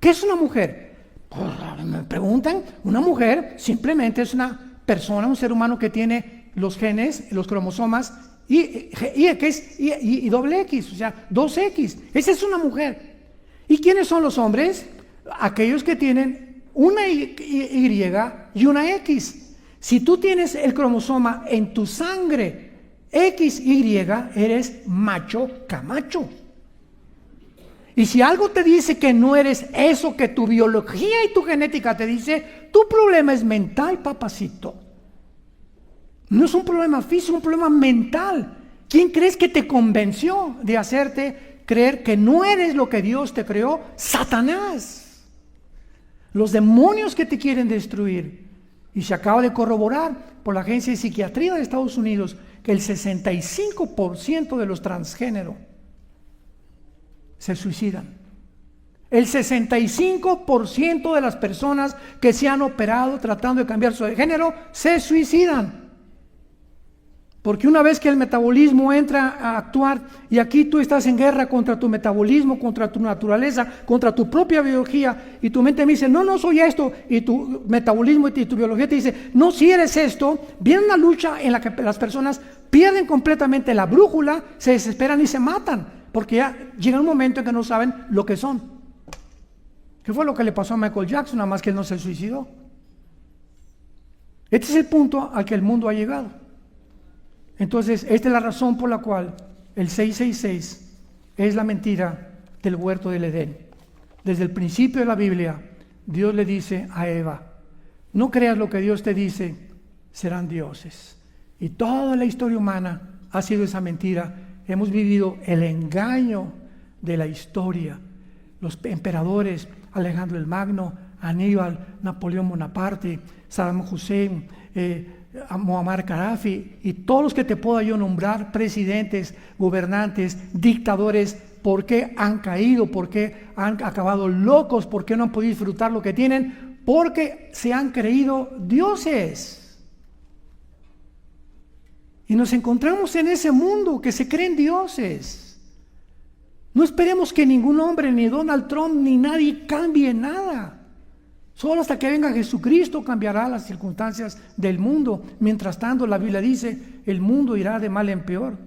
¿Qué es una mujer? Pues, me preguntan, una mujer simplemente es una persona, un ser humano que tiene los genes, los cromosomas y doble X, o sea, 2X. Esa es una mujer. ¿Y quiénes son los hombres? Aquellos que tienen una Y y una X. Si tú tienes el cromosoma en tu sangre XY, eres macho camacho. Y si algo te dice que no eres eso que tu biología y tu genética te dice, tu problema es mental, papacito. No es un problema físico, es un problema mental. ¿Quién crees que te convenció de hacerte creer que no eres lo que Dios te creó? Satanás. Los demonios que te quieren destruir. Y se acaba de corroborar por la Agencia de Psiquiatría de Estados Unidos que el 65% de los transgénero se suicidan. El 65% de las personas que se han operado tratando de cambiar su género se suicidan. Porque una vez que el metabolismo entra a actuar, y aquí tú estás en guerra contra tu metabolismo, contra tu naturaleza, contra tu propia biología, y tu mente me dice, no soy esto, y tu metabolismo y tu biología te dice, no, si eres esto, viene una lucha en la que las personas pierden completamente la brújula, se desesperan y se matan, porque ya llega un momento en que no saben lo que son. ¿Qué fue lo que le pasó a Michael Jackson? Nada más que él no se suicidó. Este es el punto al que el mundo ha llegado. Entonces, esta es la razón por la cual el 666 es la mentira del huerto del Edén. Desde el principio de la Biblia, Dios le dice a Eva, no creas lo que Dios te dice, serán dioses. Y toda la historia humana ha sido esa mentira. Hemos vivido el engaño de la historia. Los emperadores, Alejandro el Magno, Aníbal, Napoleón Bonaparte, Saddam Hussein, Muammar Gaddafi y todos los que te pueda yo nombrar, presidentes, gobernantes, dictadores, ¿por qué han caído? ¿Por qué han acabado locos? ¿Por qué no han podido disfrutar lo que tienen? Porque se han creído dioses. Y nos encontramos en ese mundo que se creen dioses. No esperemos que ningún hombre, ni Donald Trump, ni nadie cambie nada. Solo hasta que venga Jesucristo cambiará las circunstancias del mundo. Mientras tanto, la Biblia dice, el mundo irá de mal en peor.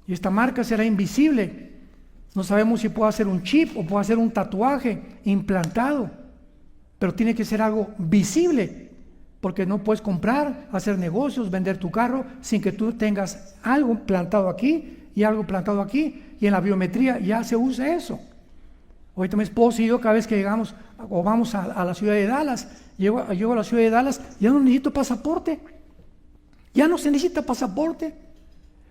Y esta marca será invisible. No sabemos si puede ser un chip o puede ser un tatuaje implantado. Pero tiene que ser algo visible. Porque no puedes comprar, hacer negocios, vender tu carro sin que tú tengas algo plantado aquí y algo plantado aquí. Y en la biometría ya se usa eso. Ahorita mi esposo y yo, cada vez que llegamos o vamos a la ciudad de Dallas, llego a la ciudad de Dallas, ya no necesito pasaporte. Ya no se necesita pasaporte.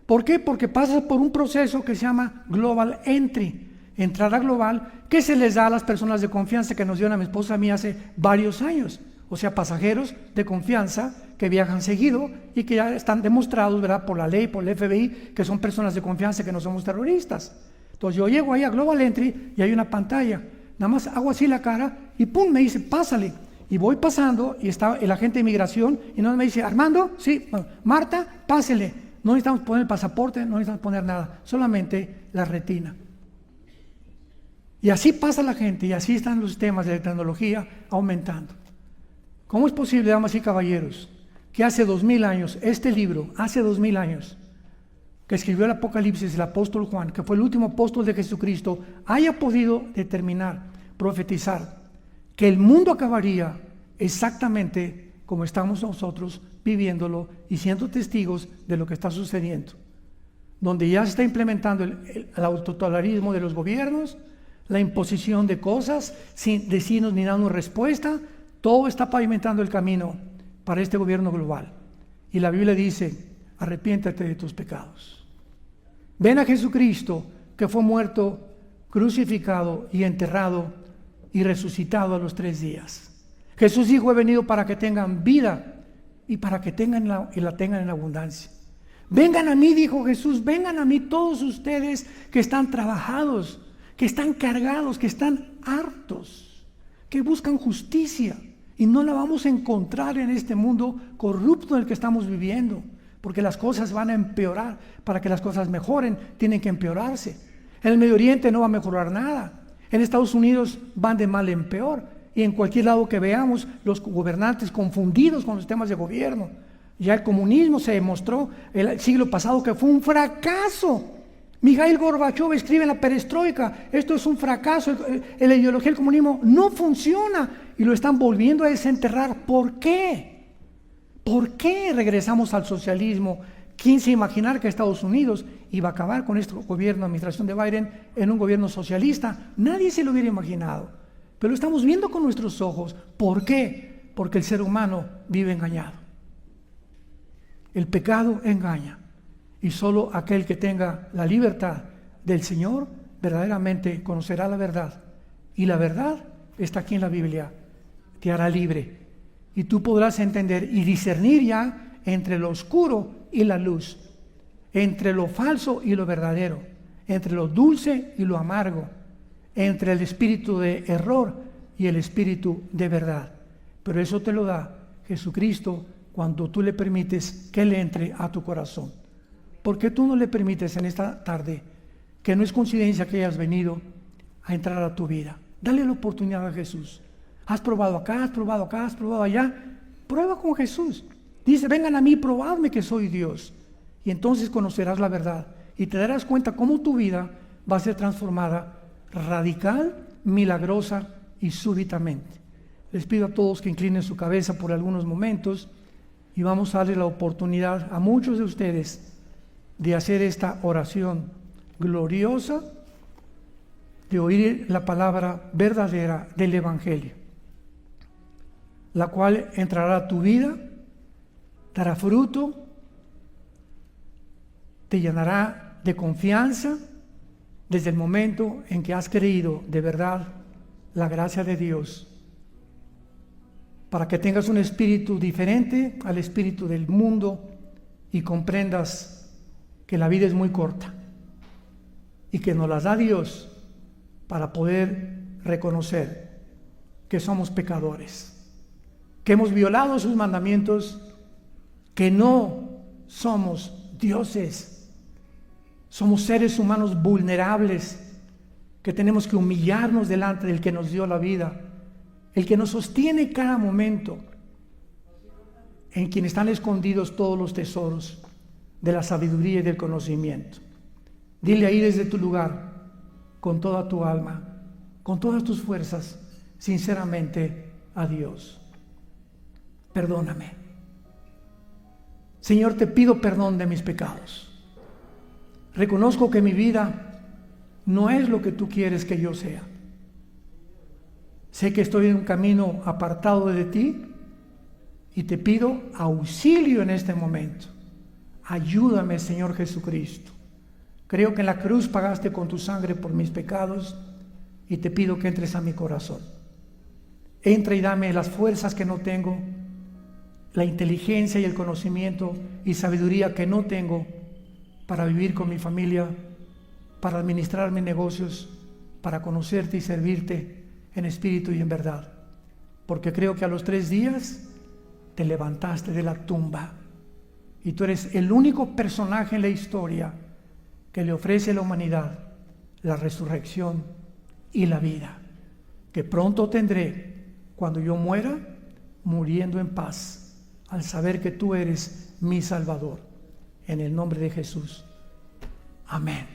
¿Por qué? Porque pasas por un proceso que se llama Global Entry, entrada global, que se les da a las personas de confianza que nos dieron a mi esposa y a mí hace varios años. O sea, pasajeros de confianza que viajan seguido y que ya están demostrados, ¿verdad?, por la ley, por el FBI, que son personas de confianza, que no somos terroristas. Entonces yo llego ahí a Global Entry y hay una pantalla. Nada más hago así la cara y pum, me dice, pásale. Y voy pasando y está el agente de inmigración y no me dice, Armando, sí, bueno, Marta, pásele. No necesitamos poner el pasaporte, no necesitamos poner nada, solamente la retina. Y así pasa la gente y así están los temas de tecnología aumentando. ¿Cómo es posible, damas y caballeros, que hace 2000 años, este libro, hace 2000 años, que escribió el Apocalipsis, el apóstol Juan, que fue el último apóstol de Jesucristo, haya podido determinar, profetizar, que el mundo acabaría exactamente como estamos nosotros viviéndolo y siendo testigos de lo que está sucediendo? Donde ya se está implementando el autototalarismo de los gobiernos, la imposición de cosas sin decirnos ni darnos respuesta. Todo está pavimentando el camino para este gobierno global. Y la Biblia dice, arrepiéntate de tus pecados. Ven a Jesucristo, que fue muerto, crucificado y enterrado y resucitado a los 3 días. Jesús dijo, he venido para que tengan vida y para que la tengan en abundancia. Vengan a mí, dijo Jesús, vengan a mí todos ustedes que están trabajados, que están cargados, que están hartos, que buscan justicia. Y no la vamos a encontrar en este mundo corrupto en el que estamos viviendo, porque las cosas van a empeorar. Para que las cosas mejoren, tienen que empeorarse. En el Medio Oriente no va a mejorar nada. En Estados Unidos van de mal en peor. Y en cualquier lado que veamos, los gobernantes confundidos con los temas de gobierno. Ya el comunismo se demostró el siglo pasado que fue un fracaso. Mikhail Gorbachev escribe en la perestroika, esto es un fracaso, la ideología del comunismo no funciona y lo están volviendo a desenterrar. ¿Por qué? ¿Por qué regresamos al socialismo? ¿Quién se imaginar que Estados Unidos iba a acabar con este gobierno, administración de Biden, en un gobierno socialista? Nadie se lo hubiera imaginado, pero lo estamos viendo con nuestros ojos. ¿Por qué? Porque el ser humano vive engañado. El pecado engaña. Y solo aquel que tenga la libertad del Señor verdaderamente conocerá la verdad. Y la verdad está aquí en la Biblia. Te hará libre. Y tú podrás entender y discernir ya entre lo oscuro y la luz, entre lo falso y lo verdadero, entre lo dulce y lo amargo, entre el espíritu de error y el espíritu de verdad. Pero eso te lo da Jesucristo cuando tú le permites que Él entre a tu corazón. ¿Por qué tú no le permites en esta tarde, que no es coincidencia que hayas venido a entrar a tu vida? Dale la oportunidad a Jesús. Has probado acá, has probado acá, has probado allá. Prueba con Jesús. Dice, vengan a mí, probadme que soy Dios. Y entonces conocerás la verdad y te darás cuenta cómo tu vida va a ser transformada radical, milagrosa y súbitamente. Les pido a todos que inclinen su cabeza por algunos momentos y vamos a darle la oportunidad a muchos de ustedes de hacer esta oración gloriosa, de oír la palabra verdadera del Evangelio, la cual entrará a tu vida, dará fruto, te llenará de confianza desde el momento en que has creído de verdad la gracia de Dios, para que tengas un espíritu diferente al espíritu del mundo y comprendas que la vida es muy corta y que nos las da Dios para poder reconocer que somos pecadores, que hemos violado sus mandamientos, que no somos dioses, somos seres humanos vulnerables, que tenemos que humillarnos delante del que nos dio la vida, el que nos sostiene cada momento, en quien están escondidos todos los tesoros de la sabiduría y del conocimiento. Dile ahí desde tu lugar, con toda tu alma, con todas tus fuerzas, sinceramente a Dios: perdóname. Señor, te pido perdón de mis pecados. Reconozco que mi vida no es lo que tú quieres que yo sea. Sé que estoy en un camino apartado de ti y te pido auxilio en este momento. Ayúdame, Señor Jesucristo. Creo que en la cruz pagaste con tu sangre por mis pecados y te pido que entres a mi corazón. Entra y dame las fuerzas que no tengo, la inteligencia y el conocimiento y sabiduría que no tengo para vivir con mi familia, para administrar mis negocios, para conocerte y servirte en espíritu y en verdad. Porque creo que a los 3 días te levantaste de la tumba y tú eres el único personaje en la historia que le ofrece a la humanidad la resurrección y la vida, que pronto tendré cuando yo muera, muriendo en paz, al saber que tú eres mi Salvador. En el nombre de Jesús. Amén.